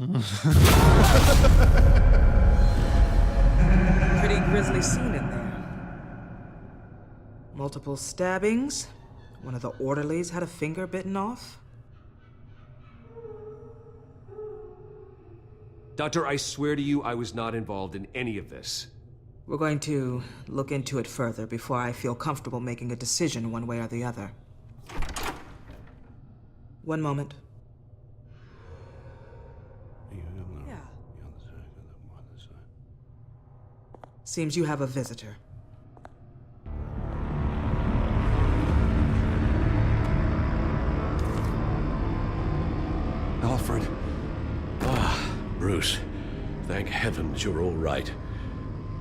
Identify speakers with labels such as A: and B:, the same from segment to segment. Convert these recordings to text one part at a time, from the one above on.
A: Pretty grisly scene in there. Multiple stabbings. One of the orderlies had a finger bitten off.
B: Doctor, I swear to you, I was not involved in any of this.
A: We're going to look into it further before I feel comfortable making a decision one way or the other. One moment. Yeah. Seems you have a visitor.
C: Alfred.
D: Bruce, thank heavens you're all right.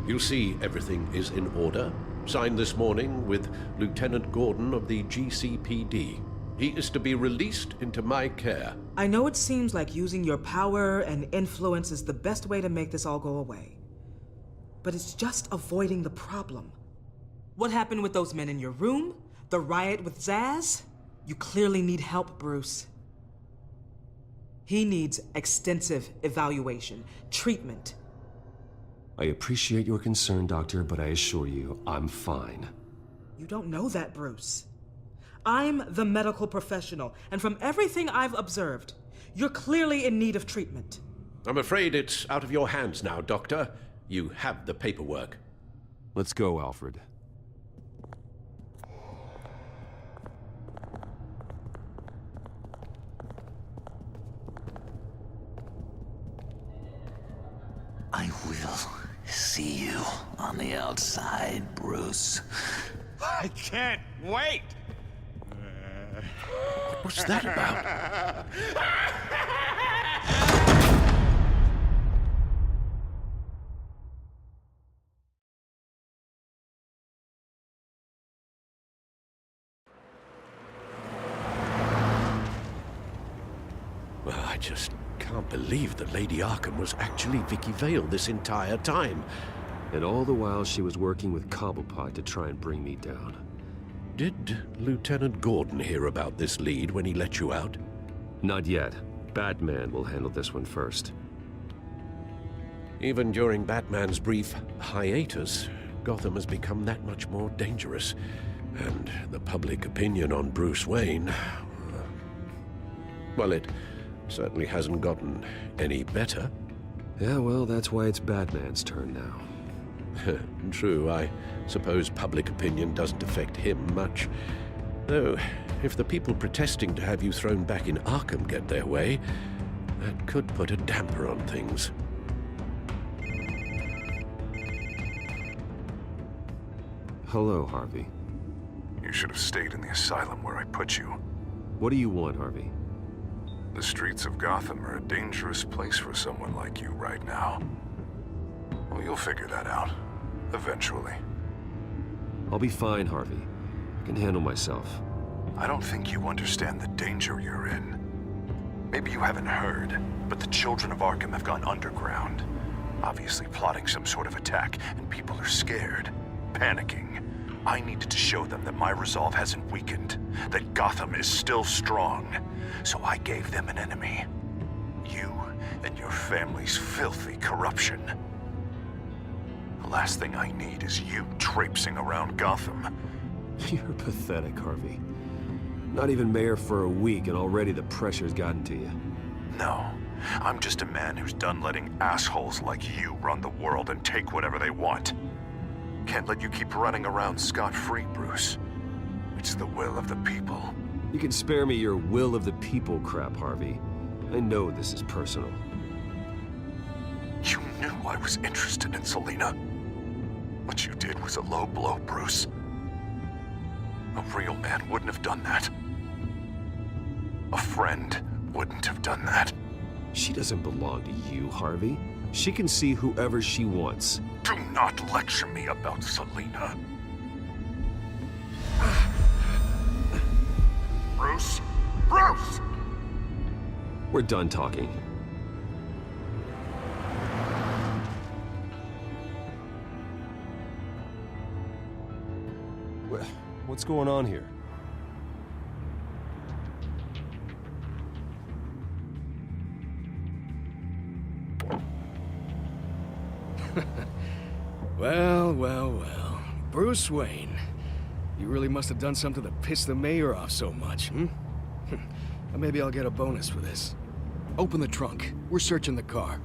D: You see, everything is in order. Signed this morning with Lieutenant Gordon of the GCPD. He is to be released into my care.
A: I know it seems like using your power and influence is the best way to make this all go away. But it's just avoiding the problem. What happened with those men in your room? The riot with Zaz? You clearly need help, Bruce. He needs extensive evaluation, treatment.
B: I appreciate your concern, Doctor, but I assure you, I'm fine.
A: You don't know that, Bruce. I'm the medical professional, and from everything I've observed, you're clearly in need of treatment.
D: I'm afraid it's out of your hands now, Doctor. You have the paperwork.
B: Let's go, Alfred.
E: I will see you on the outside, Bruce.
C: I can't wait!
D: What's that about? Well, I just can't believe that Lady Arkham was actually Vicky Vale this entire time.
B: And all the while she was working with Cobblepot to try and bring me down.
D: Did Lieutenant Gordon hear about this lead when he let you out?
B: Not yet. Batman will handle this one first.
D: Even during Batman's brief hiatus, Gotham has become that much more dangerous. And the public opinion on Bruce Wayne... well, it certainly hasn't gotten any better.
B: Yeah, well, that's why it's Batman's turn now.
D: True, I suppose public opinion doesn't affect him much. Though, if the people protesting to have you thrown back in Arkham get their way, that could put a damper on things.
B: Hello, Harvey.
F: You should have stayed in the asylum where I put you.
B: What do you want, Harvey?
F: The streets of Gotham are a dangerous place for someone like you right now. Well, you'll figure that out. Eventually.
B: I'll be fine, Harvey. I can handle myself.
F: I don't think you understand the danger you're in. Maybe you haven't heard, but the children of Arkham have gone underground. Obviously plotting some sort of attack, and people are scared, panicking. I needed to show them that my resolve hasn't weakened, that Gotham is still strong. So I gave them an enemy. You and your family's filthy corruption. The last thing I need is you traipsing around Gotham.
B: You're pathetic, Harvey. Not even mayor for a week and already the pressure's gotten to you.
F: No, I'm just a man who's done letting assholes like you run the world and take whatever they want. Can't let you keep running around scot-free, Bruce. It's the will of the people.
B: You can spare me your will of the people crap, Harvey. I know this is personal.
F: You knew I was interested in Selina. What you did was a low blow, Bruce. A real man wouldn't have done that. A friend wouldn't have done that.
B: She doesn't belong to you, Harvey. She can see whoever she wants.
F: Do not lecture me about Selina. Bruce? Bruce!
B: We're done talking. What's going on here?
G: Well, well, well. Bruce Wayne. You really must have done something to piss the mayor off so much, hmm? Maybe I'll get a bonus for this. Open the trunk. We're searching the car.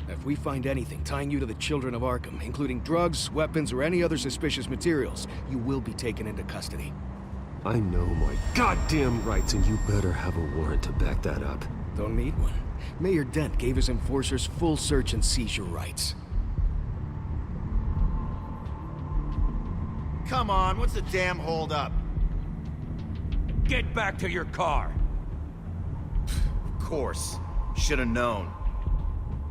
G: If we find anything tying you to the children of Arkham, including drugs, weapons, or any other suspicious materials, you will be taken into custody.
B: I know my goddamn rights, and you better have a warrant to back that up.
G: Don't need one. Mayor Dent gave his enforcers full search and seizure rights.
C: Come on, what's the damn holdup?
H: Get back to your car.
C: Of course. Should've known.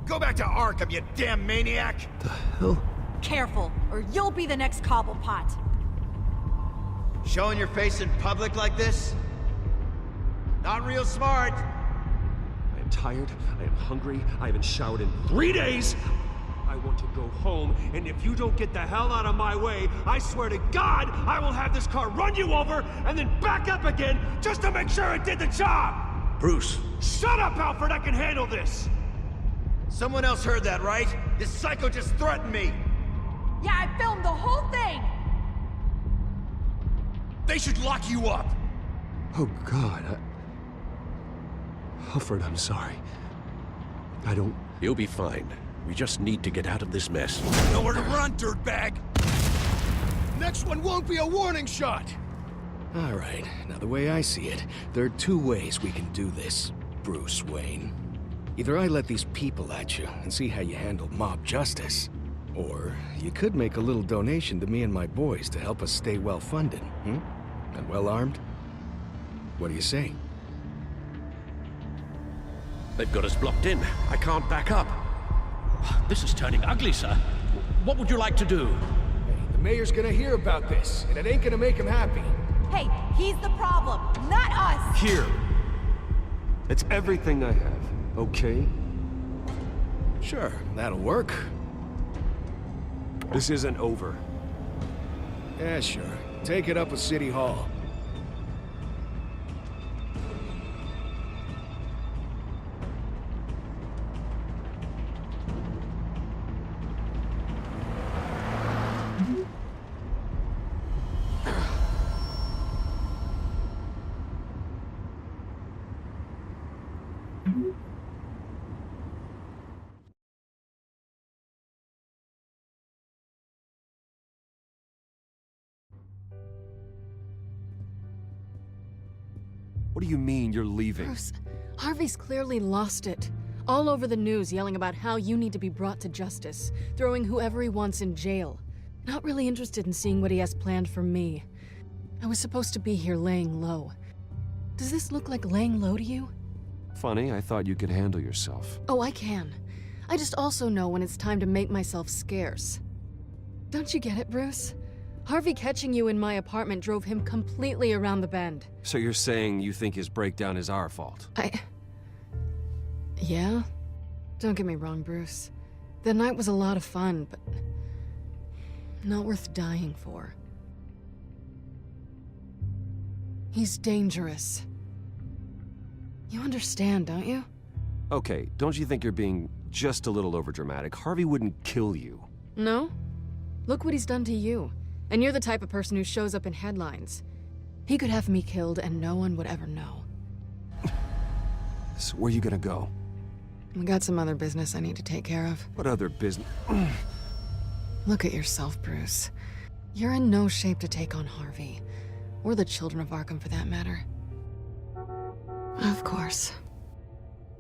C: Go back to Arkham, you damn maniac!
B: The hell?
I: Careful, or you'll be the next Cobblepot.
C: Showing your face in public like this? Not real smart.
B: I am tired, I am hungry, I haven't showered in 3 days! I want to go home, and if you don't get the hell out of my way, I swear to God, I will have this car run you over, and then back up again, just to make sure it did the job!
H: Bruce.
B: Shut up, Alfred, I can handle this!
C: Someone else heard that, right? This psycho just threatened me!
I: Yeah, I filmed the whole thing!
C: They should lock you up!
B: Oh, God, Alfred, I'm sorry. I don't...
D: You'll be fine. We just need to get out of this mess.
C: Nowhere to run, dirtbag!
G: Next one won't be a warning shot! All right, now the way I see it, there are two ways we can do this, Bruce Wayne. Either I let these people at you and see how you handle mob justice, or you could make a little donation to me and my boys to help us stay well-funded, and well-armed. What do you say?
D: They've got us blocked in. I can't back up.
H: This is turning ugly, sir. What would you like to do?
G: Hey, the mayor's gonna hear about this, and it ain't gonna make him happy.
I: Hey, he's the problem, not us!
B: Here! It's everything I have, okay?
G: Sure, that'll work.
B: This isn't over.
G: Yeah, sure. Take it up with City Hall.
B: What do you mean you're leaving?
J: Bruce, Harvey's clearly lost it. All over the news yelling about how you need to be brought to justice, throwing whoever he wants in jail. Not really interested in seeing what he has planned for me. I was supposed to be here laying low. Does this look like laying low to you?
B: Funny, I thought you could handle yourself.
J: Oh, I can. I just also know when it's time to make myself scarce. Don't you get it, Bruce? Harvey catching you in my apartment drove him completely around the bend.
B: So you're saying you think his breakdown is our fault?
J: Yeah? Don't get me wrong, Bruce. The night was a lot of fun, but not worth dying for. He's dangerous. You understand, don't you?
B: Okay, don't you think you're being just a little overdramatic? Harvey wouldn't kill you.
J: No? Look what he's done to you. And you're the type of person who shows up in headlines. He could have me killed and no one would ever know.
B: So where are you gonna go?
J: I got some other business I need to take care of.
B: What other business?
J: Look at yourself, Bruce. You're in no shape to take on Harvey. Or the children of Arkham, for that matter. Of course.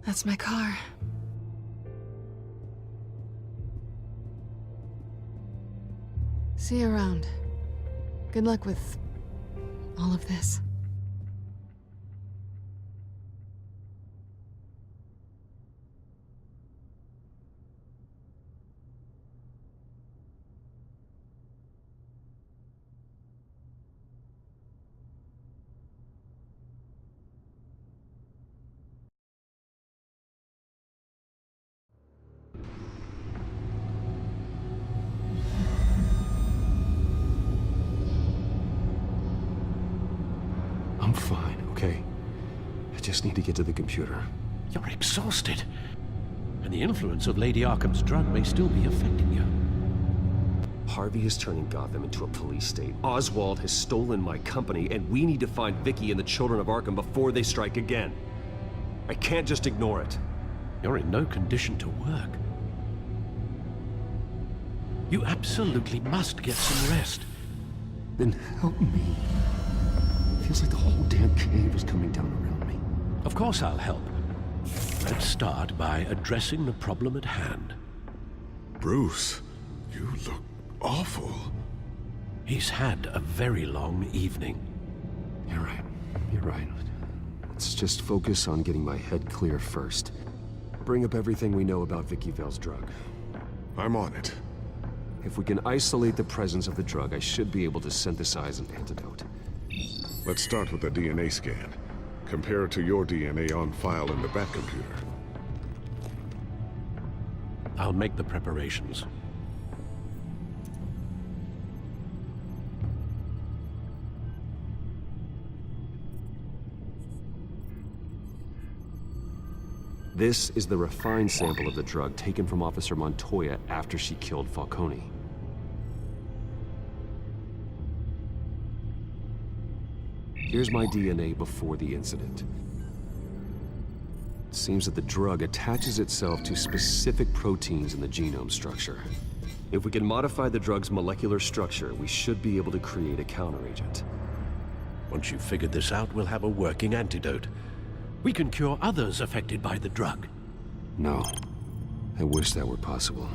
J: That's my car. See you around. Good luck with all of this.
B: I'm fine, okay? I just need to get to the computer.
D: You're exhausted. And the influence of Lady Arkham's drug may still be affecting you.
B: Harvey is turning Gotham into a police state. Oswald has stolen my company, and we need to find Vicky and the children of Arkham before they strike again. I can't just ignore it.
D: You're in no condition to work. You absolutely must get some rest.
B: Then help me. It feels like the whole damn cave is coming down around me.
D: Of course I'll help. Let's start by addressing the problem at hand.
F: Bruce, you look awful.
D: He's had a very long evening.
B: You're right. You're right. Let's just focus on getting my head clear first. Bring up everything we know about Vicky Vale's drug.
F: I'm on it.
B: If we can isolate the presence of the drug, I should be able to synthesize an antidote.
F: Let's start with a DNA scan. Compare it to your DNA on file in the Batcomputer.
D: I'll make the preparations.
B: This is the refined sample of the drug taken from Officer Montoya after she killed Falcone. Here's my DNA before the incident. It seems that the drug attaches itself to specific proteins in the genome structure. If we can modify the drug's molecular structure, we should be able to create a counteragent.
D: Once you've figured this out, we'll have a working antidote. We can cure others affected by the drug.
B: No. I wish that were possible.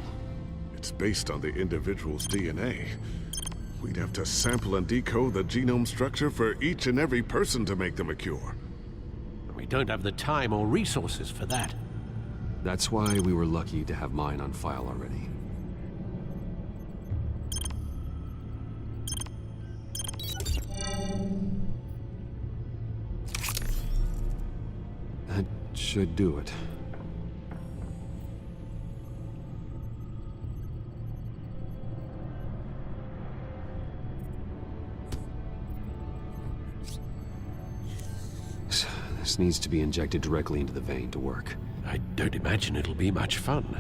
F: It's based on the individual's DNA. We'd have to sample and decode the genome structure for each and every person to make them a cure.
D: We don't have the time or resources for that.
B: That's why we were lucky to have mine on file already. That should do it. This needs to be injected directly into the vein to work.
D: I don't imagine it'll be much fun.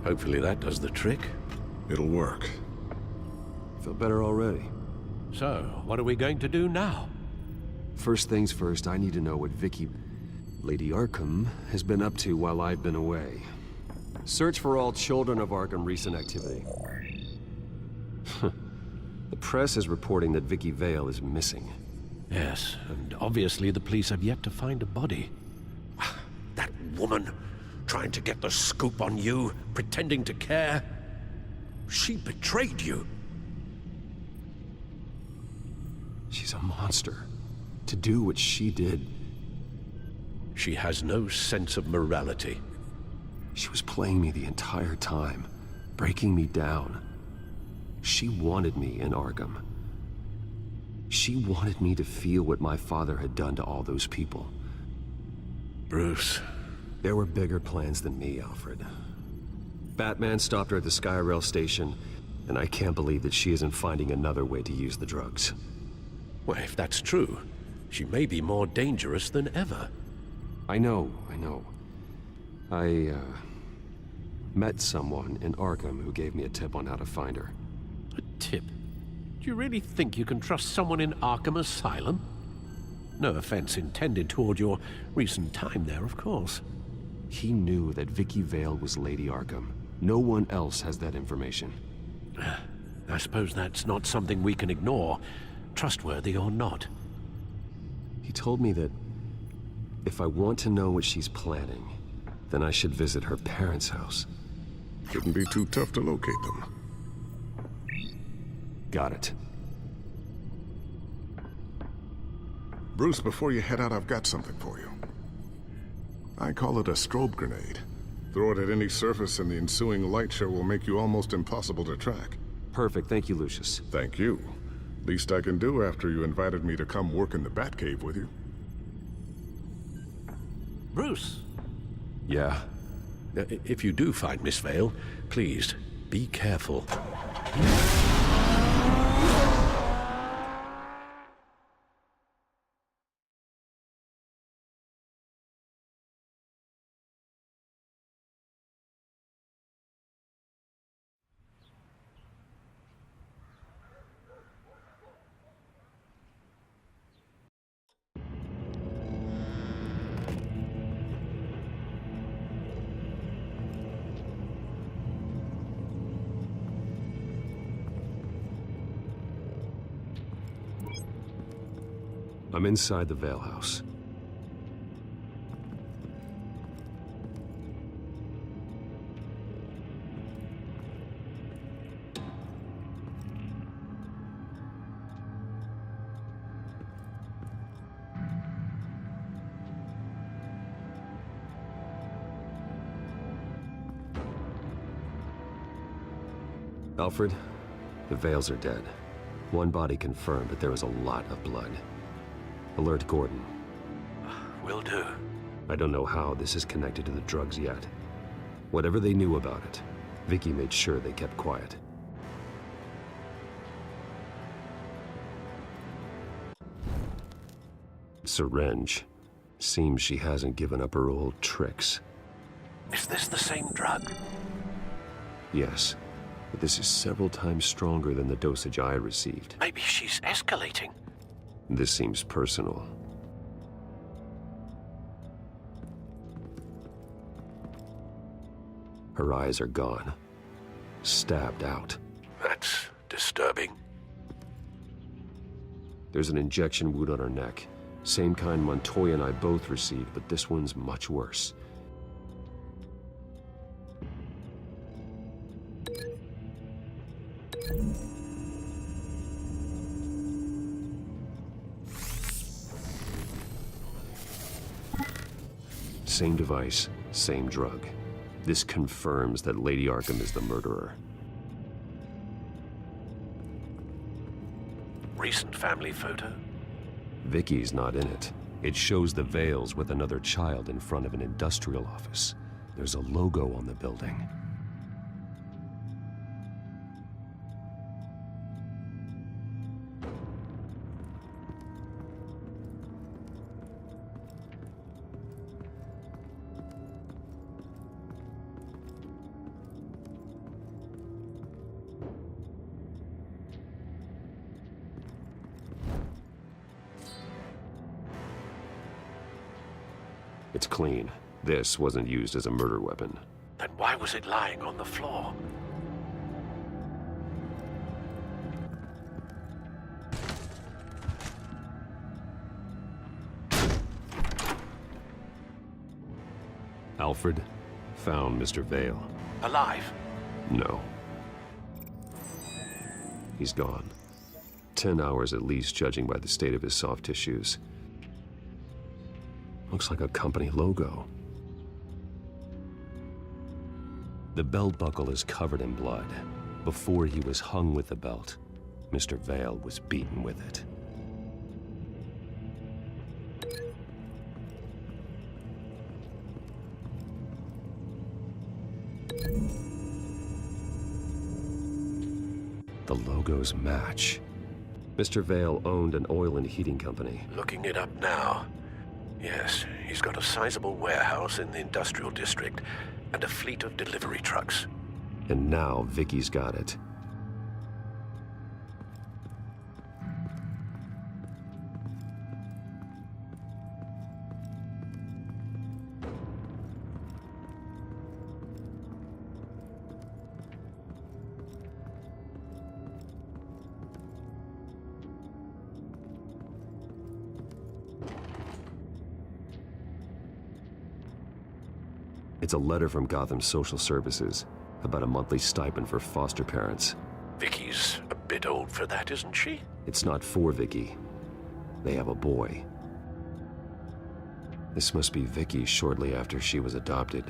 D: Hopefully that does the trick.
F: It'll work.
B: Feel better already.
D: So, what are we going to do now?
B: First things first, I need to know what Vicky, Lady Arkham, has been up to while I've been away. Search for all children of Arkham recent activity. The press is reporting that Vicky Vale is missing.
D: Yes, and obviously the police have yet to find a body. That woman, trying to get the scoop on you, pretending to care. She betrayed you.
B: She's a monster. To do what she did.
D: She has no sense of morality.
B: She was playing me the entire time, breaking me down. She wanted me in Arkham. She wanted me to feel what my father had done to all those people.
D: Bruce.
B: There were bigger plans than me, Alfred. Batman stopped her at the Skyrail station, and I can't believe that she isn't finding another way to use the drugs.
D: Well, if that's true, she may be more dangerous than ever.
B: I know. I met someone in Arkham who gave me a tip on how to find her.
D: A tip? Do you really think you can trust someone in Arkham Asylum? No offense intended toward your recent time there, of course.
B: He knew that Vicky Vale was Lady Arkham. No one else has that information.
D: I suppose that's not something we can ignore, trustworthy or not.
B: He told me that if I want to know what she's planning, then I should visit her parents' house.
F: Shouldn't be too tough to locate them.
B: Got it.
F: Bruce, before you head out, I've got something for you. I call it a strobe grenade. Throw it at any surface and the ensuing light show will make you almost impossible to track.
B: Perfect. Thank you, Lucius.
F: Thank you. Least I can do after you invited me to come work in the Batcave with you.
H: Bruce.
D: Yeah. If you do find Miss Vale, please, be careful.
B: I'm inside the Vale House. Alfred, the Vales are dead. One body confirmed, but there is a lot of blood. Alert Gordon.
D: Will do.
B: I don't know how this is connected to the drugs yet. Whatever they knew about it, Vicky made sure they kept quiet. Syringe. Seems she hasn't given up her old tricks.
D: Is this the same drug?
B: Yes, but this is several times stronger than the dosage I received.
D: Maybe she's escalating.
B: This seems personal. Her eyes are gone. Stabbed out.
D: That's disturbing.
B: There's an injection wound on her neck. Same kind Montoya and I both received, but this one's much worse. Same device, same drug. This confirms that Lady Arkham is the murderer.
D: Recent family photo?
B: Vicky's not in it. It shows the Vales with another child in front of an industrial office. There's a logo on the building. It's clean. This wasn't used as a murder weapon.
D: Then why was it lying on the floor?
B: Alfred found Mr. Vale.
D: Alive?
B: No. He's gone. 10 hours at least, judging by the state of his soft tissues. Looks like a company logo. The belt buckle is covered in blood. Before he was hung with the belt, Mr. Vale was beaten with it. The logos match. Mr. Vale owned an oil and heating company.
D: Looking it up now. Yes, he's got a sizable warehouse in the industrial district and a fleet of delivery trucks.
B: And now Vicky's got it. It's a letter from Gotham Social Services about a monthly stipend for foster parents.
D: Vicky's a bit old for that, isn't she?
B: It's not for Vicky. They have a boy. This must be Vicky shortly after she was adopted.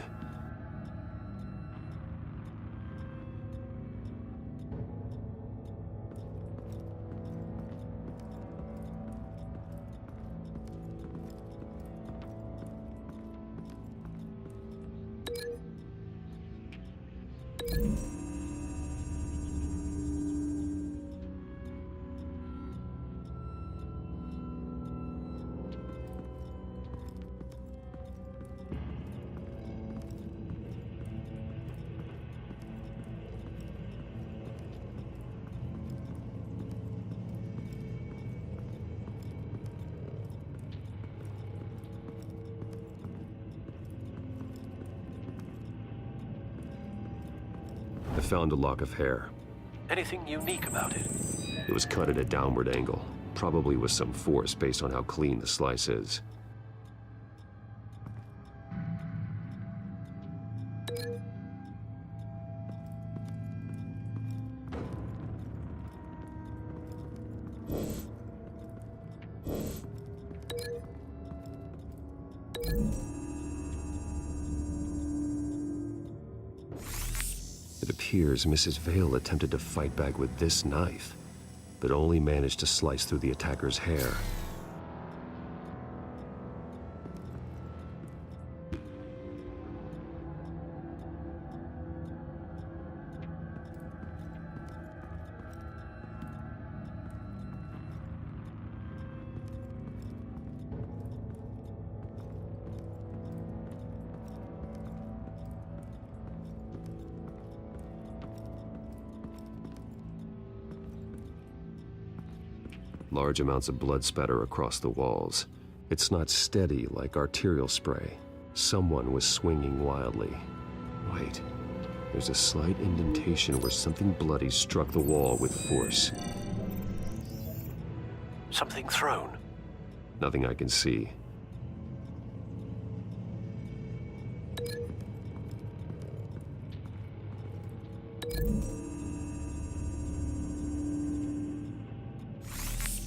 B: I found a lock of hair.
D: Anything unique about it?
B: It was cut at a downward angle, probably with some force based on how clean the slice is. It appears Mrs. Vale attempted to fight back with this knife, but only managed to slice through the attacker's hair. Large amounts of blood spatter across the walls. It's not steady like arterial spray. Someone was swinging wildly. Wait, there's a slight indentation where something bloody struck the wall with force.
D: Something thrown?
B: Nothing I can see.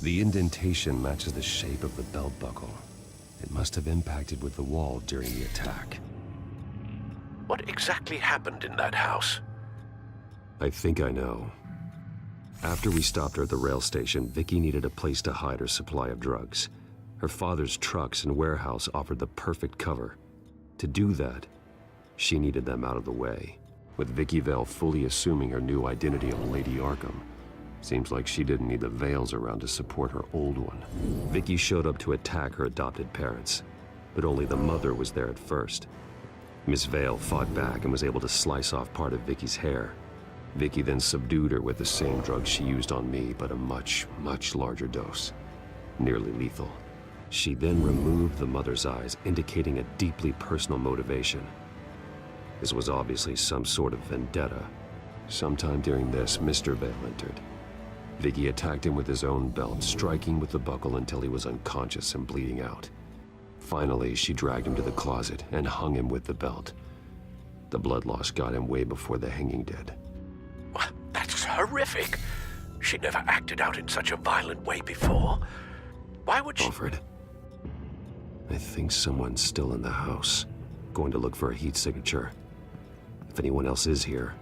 B: The indentation matches the shape of the belt buckle. It must have impacted with the wall during the attack.
D: What exactly happened in that house?
B: I think I know. After we stopped her at the rail station, Vicky needed a place to hide her supply of drugs. Her father's trucks and warehouse offered the perfect cover. To do that, she needed them out of the way. With Vicky Vale fully assuming her new identity of Lady Arkham, seems like she didn't need the Vales around to support her old one. Vicky showed up to attack her adopted parents, but only the mother was there at first. Miss Vale fought back and was able to slice off part of Vicky's hair. Vicky then subdued her with the same drug she used on me, but a much, much larger dose. Nearly lethal. She then removed the mother's eyes, indicating a deeply personal motivation. This was obviously some sort of vendetta. Sometime during this, Mr. Vale entered. Vicky attacked him with his own belt, striking with the buckle until he was unconscious and bleeding out. Finally, she dragged him to the closet and hung him with the belt. The blood loss got him way before the hanging did.
D: That's horrific. She never acted out in such a violent way before. Why would she—
B: Alfred, I think someone's still in the house. Going to look for a heat signature. If anyone else is here,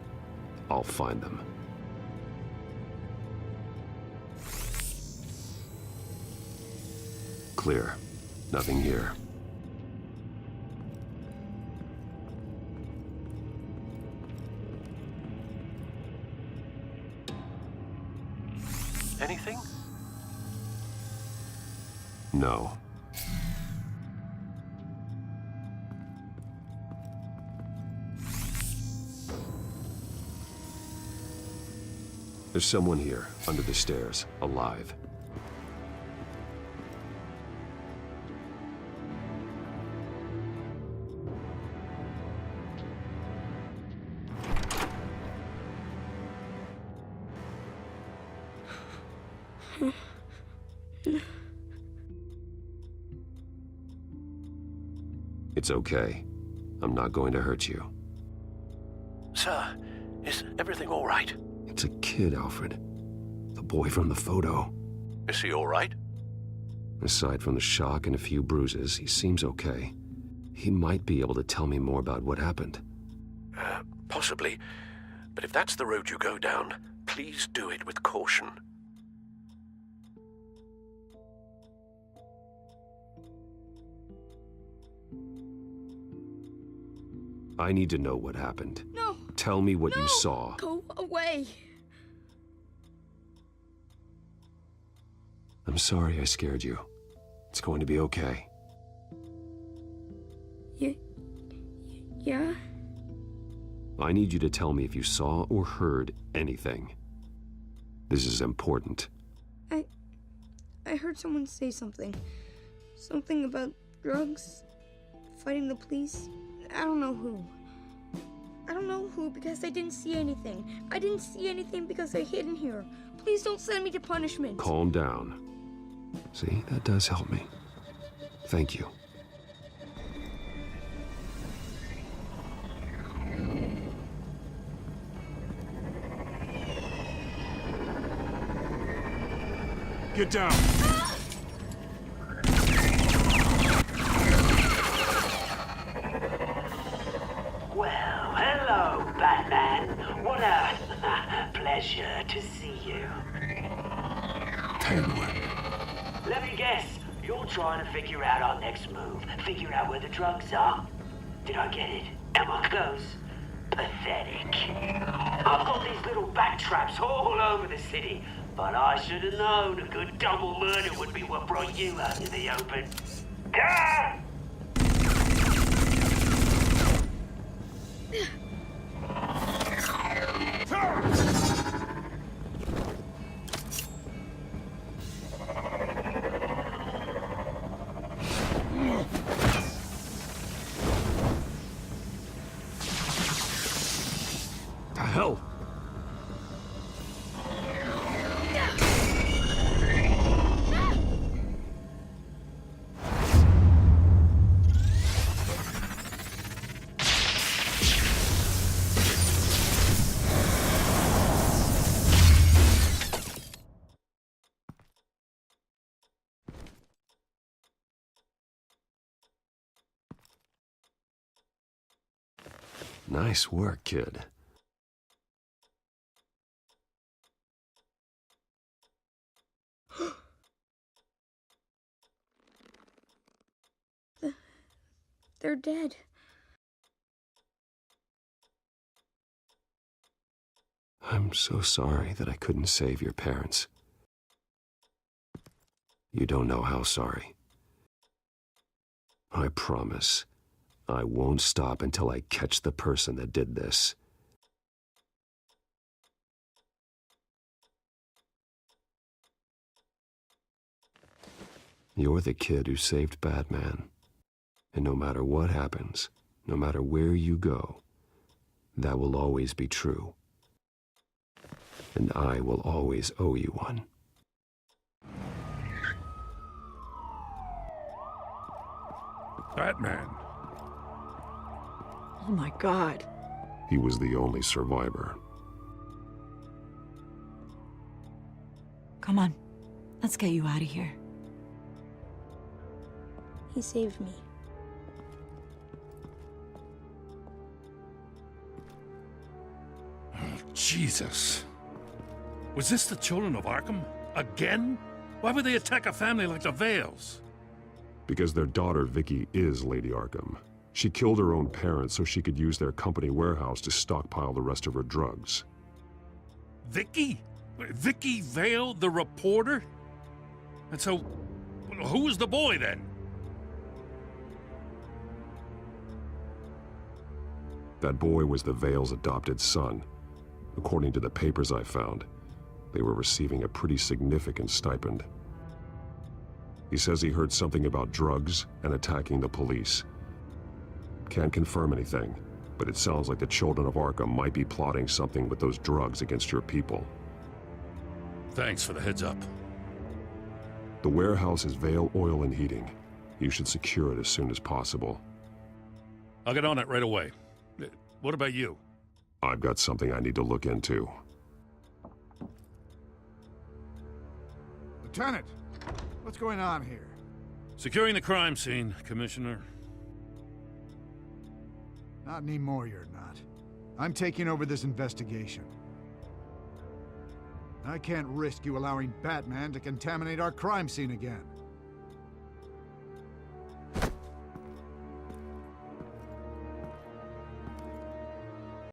B: I'll find them. Clear. Nothing here.
D: Anything?
B: No. There's someone here, under the stairs, alive. It's okay. I'm not going to hurt you.
D: Sir, is everything all right?
B: It's a kid, Alfred. The boy from the photo.
D: Is he all right?
B: Aside from the shock and a few bruises, he seems okay. He might be able to tell me more about what happened.
D: Possibly. But if that's the road you go down, please do it with caution.
B: I need to know what happened.
J: No,
B: tell me what you saw.
K: Go away.
B: I'm sorry I scared you. It's going to be okay.
K: Yeah?
B: I need you to tell me if you saw or heard anything. This is important.
K: I heard someone say something. Something about drugs, fighting the police. I don't know who. I don't know who because I didn't see anything. I didn't see anything because I hid in here. Please don't send me to punishment.
B: Calm down. See, that does help me. Thank you.
F: Get down!
L: Well, hello, Batman. What a pleasure to see you.
F: Penguin.
L: Let me guess, you're trying to figure out our next move. Figure out where the drugs are. Did I get it? Am I close? Pathetic. I've got these little bat traps all over the city, but I should have known a good double murder would be what brought you out in the open. Ah!
B: The hell? Nice work, kid.
K: They're dead.
B: I'm so sorry that I couldn't save your parents. You don't know how sorry. I promise, I won't stop until I catch the person that did this. You're the kid who saved Batman. And no matter what happens, no matter where you go, that will always be true. And I will always owe you one.
F: Batman.
J: Oh my God.
F: He was the only survivor.
I: Come on. Let's get you out of here.
K: He saved me.
H: Jesus. Was this the children of Arkham? Again? Why would they attack a family like the Vales?
F: Because their daughter, Vicky, is Lady Arkham. She killed her own parents so she could use their company warehouse to stockpile the rest of her drugs.
H: Vicky? Vicky Vale, the reporter? And so, who was the boy then?
F: That boy was the Vale's adopted son. According to the papers I found, they were receiving a pretty significant stipend. He says he heard something about drugs and attacking the police. Can't confirm anything, but it sounds like the children of Arkham might be plotting something with those drugs against your people.
H: Thanks for the heads up.
F: The warehouse is Vale Oil and Heating. You should secure it as soon as possible.
H: I'll get on it right away. What about you?
F: I've got something I need to look into.
C: Lieutenant, what's going on here?
H: Securing the crime scene, Commissioner.
C: Not anymore, you're not. I'm taking over this investigation. I can't risk you allowing Batman to contaminate our crime scene again.